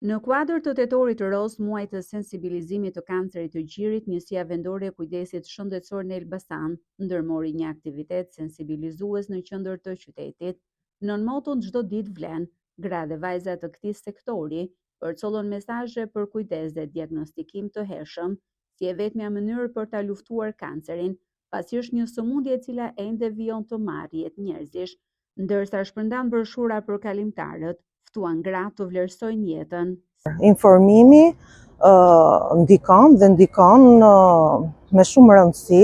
Në kuadër të tetorit të roz, muajit të sensibilizimit të kancerit të gjirit, Njësia Vendore e Kujdesit Shëndetësor në Elbasan ndërmori një aktivitet sensibilizues në qendër të qytetit. Nën moton çdo ditë vlen, gra dhe vajza të këtij sektori përcollon mesazhe për kujdes dhe diagnostikim të hershëm, si e vetmja mënyrë për ta luftuar kancerin, pasi është një sëmundje e cila ende vijon të marrë jetë njerëzish, ndërsa shpërndan broshura për kalimtarët, ftuan gratë të vlerësojnë jetën. Informimi ndikon dhe ndikon me shumë rëndësi,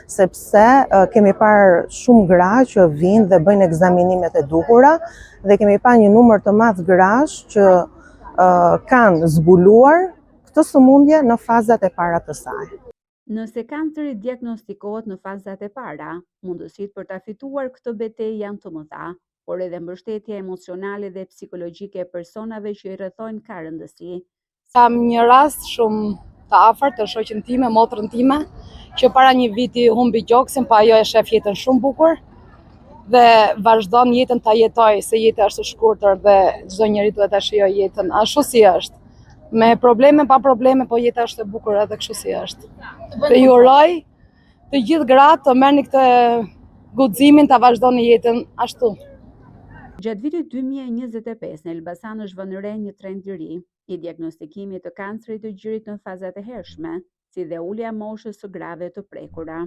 sepse kemi parë shumë gra që vinë dhe bëjnë ekzaminimet e duhura dhe kemi parë një numër të madh grash që kanë zbuluar këtë sëmundje në fazat e para të saj. Nëse kanceri diagnostikohet në fazat e para, mundësitë për ta fituar këtë betejë janë të mëdha, por edhe mbështetja emocionale dhe psikologjike e personave që i rrethojnë ka rëndësi. Kam një rast shumë të afërt të shoqën time, motrën time, që para një viti humbi gjoksin, pa ajo e shef jetën shumë bukur dhe vazhdon jetën ta jetoj, se jeta është e shkurtër dhe çdo njeri duhet ta shijojë jetën ashtu si është. Me probleme, pa probleme, po jeta është e bukur edhe kështu si është. Dhe ju uroj të gjithë gratë të merrni këtë guximin ta vazhdoni jetën ashtu. Gjatë vitit 2025 në Elbasan është vënë re një trend i ri i diagnostikimit të kancerit të gjirit në fazat e hershme, si dhe ulja e moshës së grave të prekura.